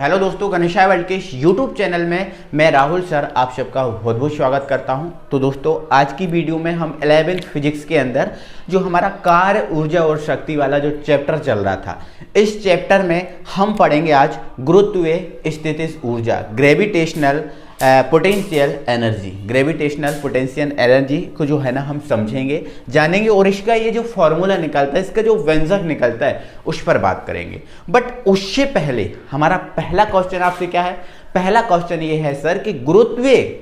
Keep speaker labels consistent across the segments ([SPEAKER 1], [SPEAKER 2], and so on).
[SPEAKER 1] Hello दोस्तों, गणेशाय world के यूट्यूब चैनल में मैं राहुल सर आप सबका बहुत बहुत स्वागत करता हूं। तो दोस्तों, आज की वीडियो में हम 11th फिजिक्स के अंदर जो हमारा कार्य, ऊर्जा और शक्ति वाला जो चैप्टर चल रहा था, इस चैप्टर में हम पढ़ेंगे आज गुरुत्वीय स्थितिज ऊर्जा, gravitational potential energy. Gravitational potential energy को जो है ना हम समझेंगे, जानेंगे और इसका ये जो फॉर्मूला निकलता है, इसका जो व्यंजक निकलता है, उस पर बात करेंगे। बट उससे पहले हमारा पहला क्वेश्चन आपसे क्या है? पहला क्वेश्चन ये है सर कि गुरुत्वीय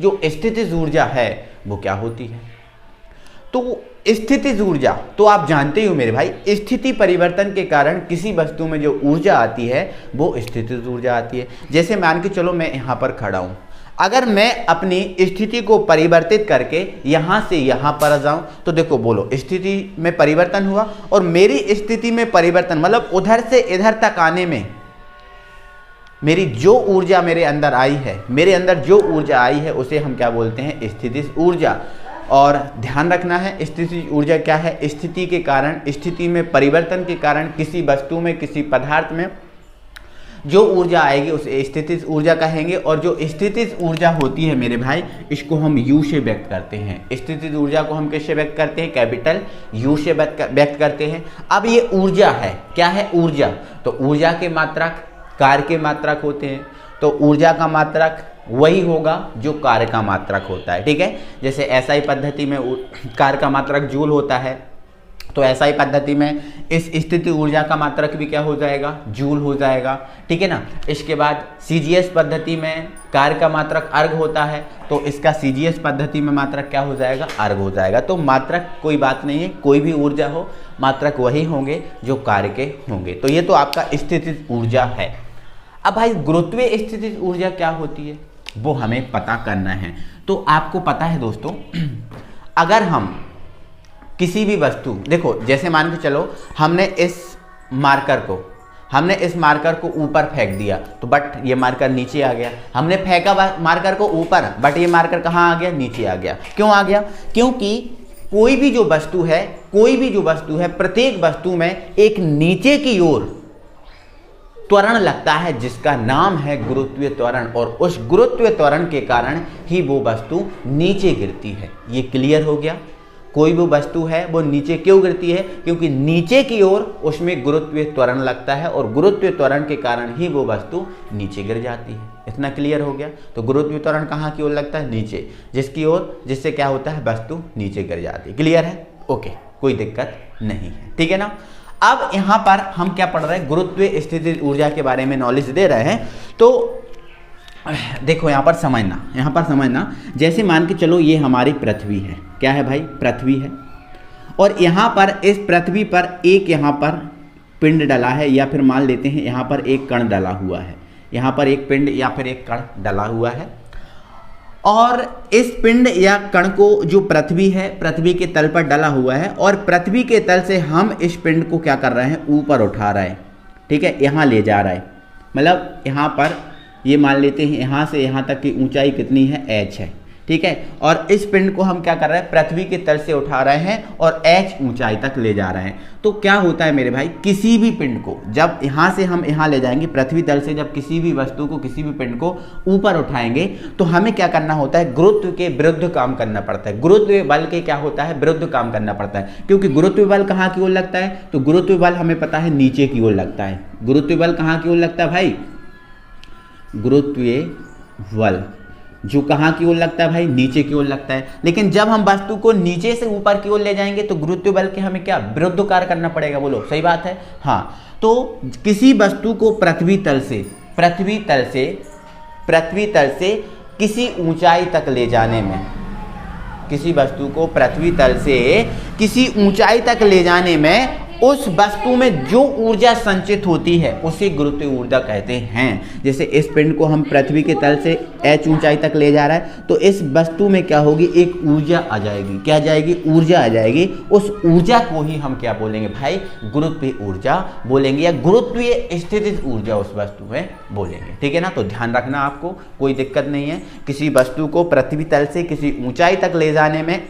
[SPEAKER 1] जो स्थितिज ऊर्जा है वो क्या होती है? तो स्थितिज ऊर्जा तो आप जानते ही हो मेरे भाई, स्थिति परिवर्तन के कारण किसी वस्तु में जो ऊर्जा आती है वो स्थितिज ऊर्जा आती है। जैसे मान के चलो मैं यहाँ पर खड़ा हूँ, अगर मैं अपनी स्थिति को परिवर्तित करके यहाँ से यहाँ पर जाऊँ तो देखो, बोलो स्थिति में परिवर्तन हुआ और मेरी स्थिति में परिवर्तन मतलब उधर से इधर तक आने में मेरी जो ऊर्जा मेरे अंदर आई है, मेरे अंदर जो ऊर्जा आई है उसे हम क्या बोलते हैं? स्थितिज ऊर्जा। और ध्यान रखना है, स्थितिज ऊर्जा क्या है? स्थिति के कारण, स्थिति में परिवर्तन के कारण किसी वस्तु में, किसी पदार्थ में जो ऊर्जा आएगी उसे स्थितिज ऊर्जा कहेंगे। और जो स्थितिज ऊर्जा होती है मेरे भाई, इसको हम यू से व्यक्त करते हैं। स्थितिज ऊर्जा को हम किससे व्यक्त करते हैं? कैपिटल यू से व्यक्त करते हैं। अब ये ऊर्जा है, क्या है? ऊर्जा। तो ऊर्जा के मात्रक कार्य के मात्रक होते हैं, तो ऊर्जा का मात्रक वही होगा जो कार्य का मात्रक होता है। ठीक है, जैसे एसआई पद्धति में कार्य का मात्रक जूल होता है, तो एसआई पद्धति में इस स्थिति ऊर्जा का मात्रक भी क्या हो जाएगा? जूल हो जाएगा। ठीक है ना। इसके बाद सीजीएस पद्धति में कार्य का मात्रक अर्ग होता है, तो इसका सीजीएस पद्धति में मात्रक क्या हो जाएगा? अर्ग हो जाएगा। तो मात्रक कोई बात नहीं है, कोई भी ऊर्जा हो, मात्रक वही होंगे जो कार्य के होंगे। तो ये तो आपका स्थितिज ऊर्जा है। अब भाई गुरुत्वीय स्थितिज ऊर्जा क्या होती है वो हमें पता करना है। तो आपको पता है दोस्तों, अगर हम किसी भी वस्तु, देखो जैसे मान के चलो हमने इस मार्कर को ऊपर फेंक दिया, तो बट ये मार्कर नीचे आ गया। हमने फेंका मार्कर को ऊपर, बट ये मार्कर कहाँ आ गया? नीचे आ गया। क्यों आ गया? क्योंकि कोई भी जो वस्तु है, प्रत्येक वस्तु में एक नीचे की ओर त्वरण लगता है जिसका नाम है गुरुत्वीय त्वरण, और उस गुरुत्वीय त्वरण के कारण ही वो वस्तु नीचे गिरती है। ये क्लियर हो गया? कोई भी वस्तु है वो नीचे क्यों गिरती है? क्योंकि नीचे की ओर उसमें गुरुत्वीय त्वरण लगता है और गुरुत्वीय त्वरण के कारण ही वो वस्तु नीचे गिर जाती है। इतना क्लियर हो गया? तो गुरुत्वीय त्वरण कहाँ की ओर लगता है? नीचे, जिसकी ओर, जिससे क्या होता है? वस्तु नीचे गिर जाती है। क्लियर है? ओके, कोई दिक्कत नहीं है। ठीक है ना। अब यहाँ पर हम क्या पढ़ रहे हैं? गुरुत्वीय स्थितिज ऊर्जा के बारे में नॉलेज दे रहे हैं। तो देखो यहाँ पर समझना, जैसे मान के चलो ये हमारी पृथ्वी है। क्या है भाई? पृथ्वी है। और यहाँ पर इस पृथ्वी पर एक यहाँ पर पिंड डला है, या फिर मान लेते हैं यहाँ पर एक कण डला हुआ है। यहाँ पर एक पिंड या फिर एक कण डला हुआ है, और इस पिंड या कण को जो पृथ्वी है, पृथ्वी के तल पर डला हुआ है, और पृथ्वी के तल से हम इस पिंड को क्या कर रहे हैं? ऊपर उठा रहे हैं। ठीक है, यहाँ ले जा रहा है। मतलब यहाँ पर ये मान लेते हैं यहाँ से यहाँ तक की ऊंचाई कितनी है? h है। ठीक है, और इस पिंड को हम क्या कर रहे हैं? पृथ्वी के तल से उठा रहे हैं और h ऊंचाई तक ले जा रहे हैं। तो क्या होता है मेरे भाई, किसी भी पिंड को जब यहाँ से हम यहाँ ले जाएंगे, पृथ्वी तल से जब किसी भी वस्तु को, किसी भी पिंड को ऊपर उठाएंगे, तो हमें क्या करना होता है? गुरुत्व के विरुद्ध काम करना पड़ता है। गुरुत्व बल के क्या होता है? विरुद्ध काम करना पड़ता है। क्योंकि गुरुत्व बल कहाँ की ओर लगता है? तो गुरुत्व बल हमें पता है नीचे की ओर लगता है। गुरुत्व बल कहाँ की ओर लगता है भाई? गुरुत्वीय बल जो कहाँ की ओर लगता है भाई? नीचे की ओर लगता है। लेकिन जब हम वस्तु को नीचे से ऊपर की ओर ले जाएंगे तो गुरुत्वीय बल के हमें क्या? विरुद्ध कार्य करना पड़ेगा। बोलो, सही बात है? हाँ। तो किसी वस्तु को पृथ्वी तल से किसी ऊंचाई तक ले जाने में, किसी वस्तु को पृथ्वी तल से किसी ऊंचाई तक ले जाने में उस वस्तु में जो ऊर्जा संचित होती है उसे गुरुत्वीय ऊर्जा कहते हैं। जैसे इस पिंड को हम पृथ्वी के तल से h ऊंचाई तक ले जा रहा है, तो इस वस्तु में क्या होगी? एक ऊर्जा आ जाएगी। क्या आ जाएगी? ऊर्जा आ जाएगी। उस ऊर्जा को ही हम क्या बोलेंगे भाई? गुरुत्वीय ऊर्जा बोलेंगे, या गुरुत्वीय स्थितिज ऊर्जा उस वस्तु में बोलेंगे। ठीक है ना। तो ध्यान रखना, आपको कोई दिक्कत नहीं है। किसी वस्तु को पृथ्वी तल से किसी ऊंचाई तक ले जाने में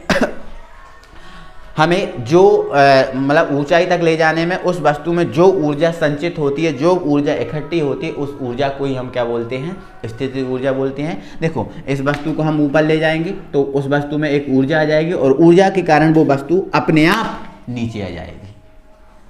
[SPEAKER 1] हमें जो मतलब ऊंचाई तक ले जाने में उस वस्तु में जो ऊर्जा संचित होती है, जो ऊर्जा इकट्ठी होती है, उस ऊर्जा को ही हम क्या बोलते हैं, स्थितिज ऊर्जा बोलते हैं। देखो इस वस्तु को हम ऊपर ले जाएंगे तो उस वस्तु में एक ऊर्जा आ जाएगी और ऊर्जा के कारण वो वस्तु अपने आप नीचे आ जाएगी,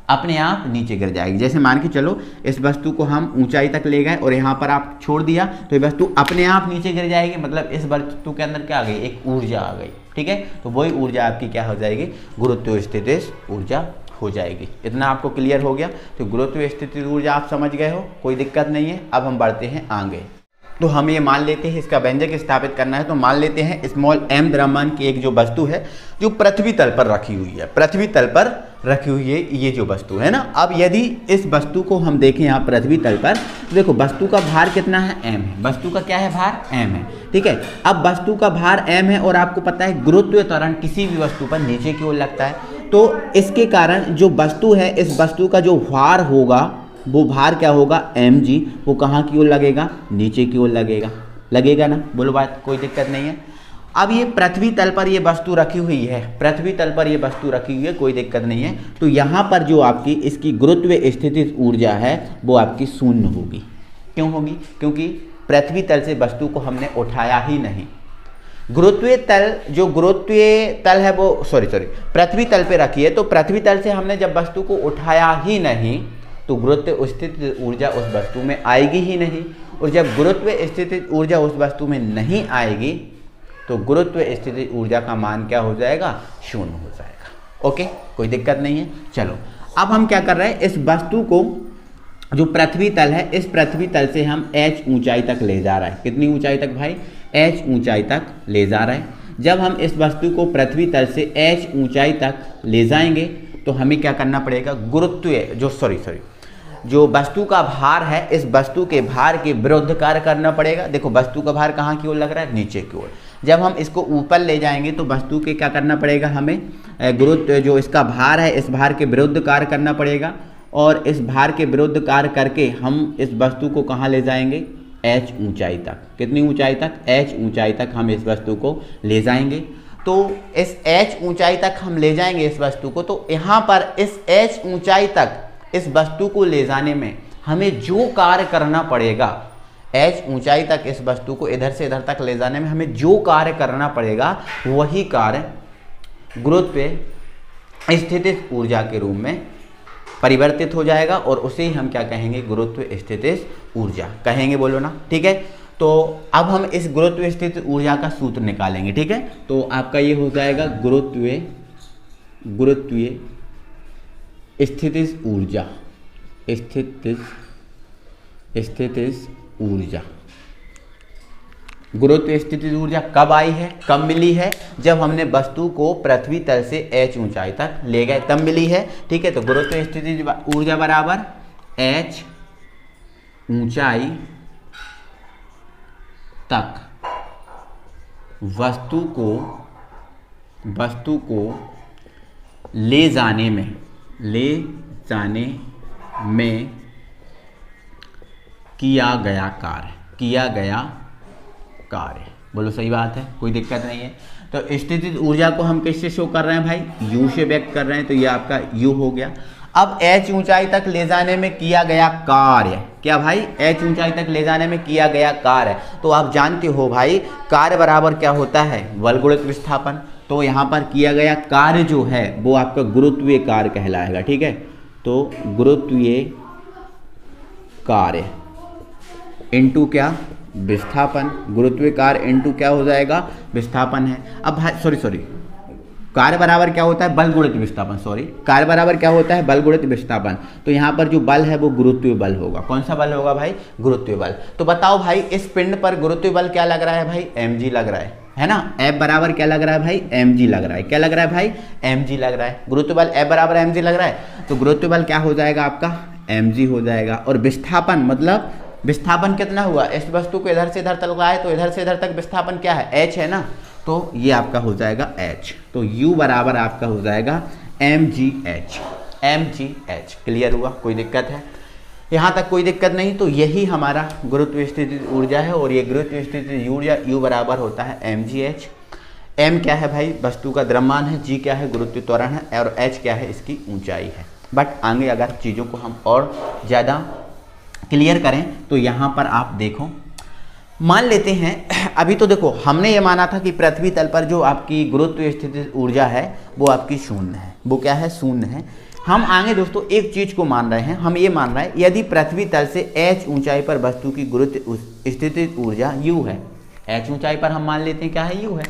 [SPEAKER 1] अपने आप नीचे गिर जाएगी। जैसे मान के चलो इस वस्तु को हम ऊंचाई तक ले गए और यहाँ पर आप छोड़ दिया तो ये वस्तु अपने आप नीचे गिर जाएगी, मतलब इस वस्तु के अंदर क्या आ गई, एक ऊर्जा आ गई। ठीक है, तो वही ऊर्जा आपकी क्या हो जाएगी, गुरुत्वाकर्षण ऊर्जा हो जाएगी। इतना आपको क्लियर हो गया। तो गुरुत्वाकर्षण ऊर्जा आप समझ गए हो, कोई दिक्कत नहीं है। अब हम बढ़ते हैं आगे। तो हम ये मान लेते हैं, इसका व्यंजक स्थापित करना है तो मान लेते हैं स्मॉल m द्रव्यमान की एक जो वस्तु है जो पृथ्वी तल पर रखी हुई है, पृथ्वी तल पर रखी हुई है ये जो वस्तु है ना। अब यदि इस वस्तु को हम देखें यहाँ पृथ्वी तल पर, तो देखो वस्तु का भार कितना है, m है। वस्तु का क्या है, भार m है। ठीक है, अब वस्तु का भार m है और आपको पता है गुरुत्व त्वरण किसी भी वस्तु पर नीचे की ओर लगता है, तो इसके कारण जो वस्तु है, इस वस्तु का जो भार होगा वो भार क्या होगा, mg, वो कहाँ की ओर लगेगा, नीचे की ओर लगेगा, लगेगा ना, बोलो बात, कोई दिक्कत नहीं है। अब ये पृथ्वी तल पर ये वस्तु रखी हुई है, पृथ्वी तल पर ये वस्तु रखी हुई है, कोई दिक्कत नहीं है। तो यहाँ पर जो आपकी इसकी गुरुत्व स्थितिज ऊर्जा है वो आपकी शून्य होगी। क्यों होगी, क्योंकि पृथ्वी तल से वस्तु को हमने उठाया ही नहीं। गुरुत्वीय तल, जो गुरुत्वीय तल है वो पृथ्वी तल पे रखी है, तो पृथ्वी तल से हमने जब वस्तु को उठाया ही नहीं तो गुरुत्व स्थितिज ऊर्जा उस वस्तु में आएगी ही नहीं, और जब गुरुत्व स्थितिज ऊर्जा उस वस्तु में नहीं आएगी तो गुरुत्व स्थितिज ऊर्जा का मान क्या हो जाएगा, शून्य हो जाएगा। ओके, कोई दिक्कत नहीं है। चलो अब हम क्या कर रहे हैं, इस वस्तु को जो पृथ्वी तल है, इस पृथ्वी तल से हम h ऊंचाई तक ले जा रहे हैं। कितनी ऊंचाई तक भाई, h ऊंचाई तक ले जा रहे हैं। जब हम इस वस्तु को पृथ्वी तल से h ऊंचाई तक ले जाएंगे तो हमें क्या करना पड़ेगा, गुरुत्व जो वस्तु का भार है, इस वस्तु के भार के विरुद्ध कार्य करना पड़ेगा। देखो वस्तु का भार कहाँ की ओर लग रहा है, नीचे की ओर। जब हम इसको ऊपर ले जाएंगे तो वस्तु के क्या करना पड़ेगा, हमें गुरुत्व जो इसका भार है, इस भार के विरुद्ध कार्य करना पड़ेगा, और इस भार के विरुद्ध कार्य करके हम इस वस्तु को कहाँ ले जाएंगे, h ऊंचाई तक। कितनी ऊंचाई तक, h ऊंचाई तक हम इस वस्तु को ले जाएंगे। तो इस h ऊंचाई तक हम ले जाएंगे इस वस्तु को, तो यहाँ पर इस h ऊंचाई तक इस वस्तु को ले जाने में हमें जो कार्य करना पड़ेगा, h ऊंचाई तक इस वस्तु को इधर से इधर तक ले जाने में हमें जो कार्य करना पड़ेगा वही कार्य गुरुत्व स्थितिज ऊर्जा के रूप में परिवर्तित हो जाएगा, और उसे ही हम क्या कहेंगे, गुरुत्व स्थितिज ऊर्जा कहेंगे। बोलो ना, ठीक है। तो अब हम इस गुरुत्व स्थितिज ऊर्जा का सूत्र निकालेंगे। ठीक है, तो आपका ये हो जाएगा गुरुत्वीय स्थितिज ऊर्जा, स्थितिज ऊर्जा। गुरुत्व स्थितिज ऊर्जा कब आई है, कब मिली है, जब हमने वस्तु को पृथ्वी तल से h ऊंचाई तक ले गए तब मिली है। ठीक है, तो गुरुत्व स्थितिज ऊर्जा बराबर h ऊंचाई तक वस्तु को ले जाने में किया गया कार्य। बोलो सही बात है, कोई दिक्कत नहीं है। तो स्थितिज ऊर्जा को हम किससे शो कर रहे हैं भाई, u से व्यक्त कर रहे हैं, तो ये आपका u हो गया। अब h ऊंचाई तक ले जाने में किया गया कार्य, क्या भाई, h ऊंचाई तक ले जाने में किया गया कार्य। तो आप जानते हो भाई कार्य बराबर क्या होता है, बल गुणित विस्थापन। तो यहाँ पर किया गया कार्य जो है वो आपका गुरुत्वीय कार्य कहलाएगा। ठीक है, तो गुरुत्वीय कार्य इनटू क्या, विस्थापन। गुरुत्वीय कार्य इनटू क्या हो जाएगा, विस्थापन है। अब भाई कार्य बराबर क्या होता है, बल गुणित विस्थापन। कार्य बराबर क्या होता है, बल गुणित विस्थापन। तो यहाँ पर जो बल है वो गुरुत्वीय बल होगा। कौन सा बल होगा भाई, गुरुत्वीय बल। तो बताओ भाई इस पिंड पर गुरुत्वीय बल क्या लग रहा है भाई, mg लग रहा है ना। F बराबर क्या लग रहा है भाई, mg लग रहा है। क्या लग रहा है भाई, mg लग रहा है। गुरुत्वीय बल F बराबर mg लग रहा है, तो गुरुत्वीय बल क्या हो जाएगा आपका, mg हो जाएगा। और विस्थापन मतलब विस्थापन कितना हुआ, इस वस्तु को इधर से इधर तक लाए तो इधर से इधर तक विस्थापन क्या है, h है ना, तो ये आपका हो जाएगा h। तो u बराबर आपका हो जाएगा mgh। क्लियर हुआ, कोई दिक्कत है, यहाँ तक कोई दिक्कत नहीं। तो यही हमारा गुरुत्व स्थितिज ऊर्जा है, और ये गुरुत्व स्थितिज ऊर्जा u बराबर होता है mgh। m क्या है भाई, वस्तु का द्रव्यमान है, g क्या है, गुरुत्व त्वरण है, और h क्या है, इसकी ऊंचाई है। बट आगे अगर चीज़ों को हम और ज़्यादा क्लियर करें तो यहाँ पर आप देखो, मान लेते हैं अभी तो देखो हमने ये माना था कि पृथ्वी तल पर जो आपकी गुरुत्व स्थितिज ऊर्जा है वो आपकी शून्य है। वो क्या है, शून्य है। हम आगे दोस्तों एक चीज को मान रहे हैं, हम ये मान रहे हैं यदि पृथ्वी तल से h ऊंचाई पर वस्तु की गुरुत्व स्थितिज ऊर्जा u है, h ऊंचाई पर हम मान लेते हैं क्या है, u है।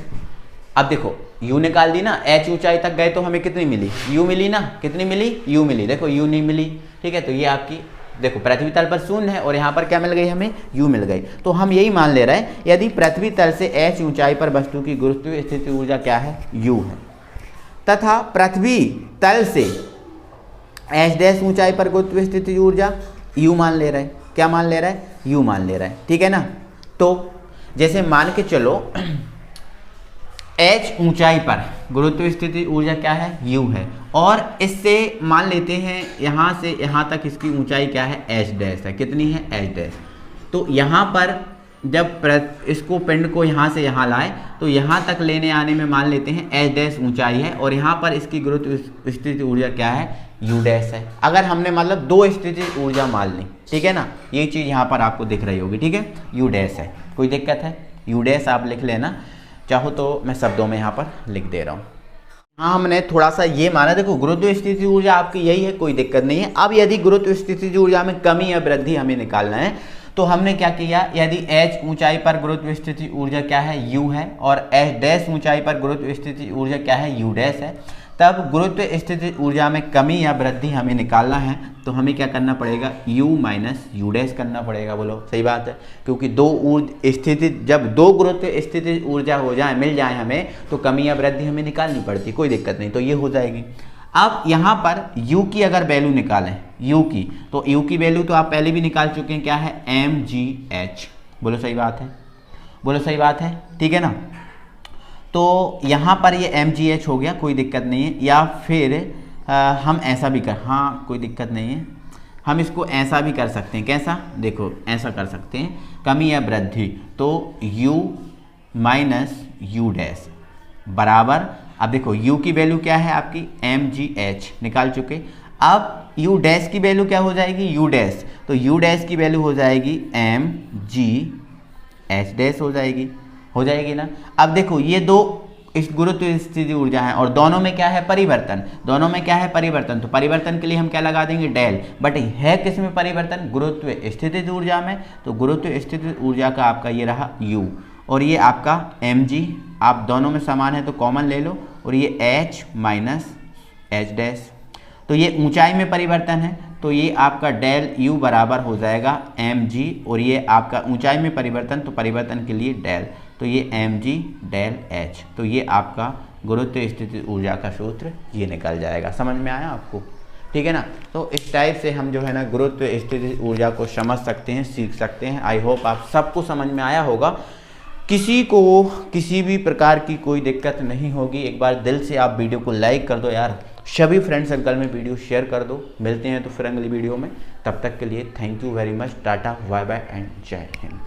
[SPEAKER 1] अब देखो u निकाल दी ना, h ऊंचाई तक गए तो हमें कितनी मिली, u मिली ना, कितनी मिली, u मिली। देखो u नहीं मिली, ठीक है, तो ये आपकी देखो पृथ्वी तल पर शून्य है और यहाँ पर क्या मिल गई हमें, u मिल गई। तो हम यही मान ले रहे हैं यदि पृथ्वी तल से h ऊंचाई पर वस्तु की गुरुत्व स्थिति ऊर्जा क्या है, u है, तथा पृथ्वी तल से h डैश ऊंचाई पर गुरुत्व स्थिति ऊर्जा u मान ले रहे हैं। क्या मान ले रहा है, u मान ले रहा है, ठीक है ना। तो जैसे मान के चलो h ऊंचाई पर गुरुत्व स्थिति ऊर्जा क्या है, u है, और इससे मान लेते हैं यहाँ से यहाँ तक इसकी ऊंचाई क्या है, h डैश है। कितनी है, h डैश। तो यहाँ पर जब इसको पिंड को यहाँ से यहाँ लाए तो यहाँ तक लेने आने में मान लेते हैं h डैश ऊंचाई है, और यहाँ पर इसकी गुरुत्व स्थिति ऊर्जा क्या है, u डैश है। अगर हमने मतलब दो स्थिति ऊर्जा मान ली, ठीक है ना, ये चीज़ यहाँ पर आपको दिख रही होगी, ठीक है, u डैश है। कोई दिक्कत है, u डैश आप लिख लेना, चाहो तो मैं शब्दों में यहाँ पर लिख दे रहा हूँ। हाँ, हमने थोड़ा सा ये माना, देखो गुरुत्व स्थिति ऊर्जा आपकी यही है, कोई दिक्कत नहीं है। अब यदि गुरुत्व स्थिति ऊर्जा में कमी या वृद्धि हमें निकालना है तो हमने क्या किया, यदि h ऊंचाई पर गुरुत्व स्थिति ऊर्जा क्या है, u है, और h डैश ऊंचाई पर गुरुत्व स्थिति ऊर्जा क्या है, u डैश है, तब गुरुत्व स्थिति ऊर्जा में कमी या वृद्धि हमें निकालना है तो हमें क्या करना पड़ेगा, u माइनस u डैश करना पड़ेगा। बोलो सही बात है, क्योंकि जब दो गुरुत्व स्थिति ऊर्जा हो जाए, मिल जाए हमें, तो कमी या वृद्धि हमें निकालनी पड़ती, कोई दिक्कत नहीं, तो ये हो जाएगी। अब यहाँ पर u की अगर वैल्यू निकालें, u की, तो u की वैल्यू तो आप पहले भी निकाल चुके हैं, क्या है, mgh। बोलो सही बात है, बोलो सही बात है, ठीक है ना। तो यहाँ पर ये mgh हो गया, कोई दिक्कत नहीं है। या फिर हम ऐसा भी कर, हाँ कोई दिक्कत नहीं है, हम इसको ऐसा भी कर सकते हैं। कैसा, देखो ऐसा कर सकते हैं, कमी या वृद्धि, तो u माइनस u डैश बराबर, अब देखो u की वैल्यू क्या है आपकी, mgh निकाल चुके। अब u डैश की वैल्यू क्या हो जाएगी, u डैश, तो u डैश की वैल्यू हो जाएगी mgh डैश हो जाएगी ना। अब देखो ये दो इस गुरुत्व स्थिति ऊर्जा है और दोनों में क्या है, परिवर्तन, दोनों में क्या है, परिवर्तन। तो परिवर्तन के लिए हम क्या लगा देंगे, डेल। बट है किस में परिवर्तन, गुरुत्व स्थिति ऊर्जा में, तो गुरुत्व स्थिति ऊर्जा का आपका ये रहा u, और ये आपका mg, आप दोनों में समान है तो कॉमन ले लो, और ये h माइनस h डैश। तो ये ऊंचाई में परिवर्तन है, तो ये आपका डेल u बराबर हो जाएगा mg, और ये आपका ऊंचाई में परिवर्तन, तो परिवर्तन के लिए डेल, तो ये mg डेल h। तो ये आपका गुरुत्व स्थिति ऊर्जा का सूत्र ये निकल जाएगा। समझ में आया आपको, ठीक है ना। तो इस टाइप से हम जो है ना गुरुत्व स्थिति ऊर्जा को समझ सकते हैं, सीख सकते हैं। आई होप आप सबको समझ में आया होगा, किसी को किसी भी प्रकार की कोई दिक्कत नहीं होगी। एक बार दिल से आप वीडियो को लाइक कर दो यार, सभी फ्रेंड सर्कल में वीडियो शेयर कर दो। मिलते हैं तो फिर अगली वीडियो में, तब तक के लिए thank you very much, tata bye bye and जय हिंद।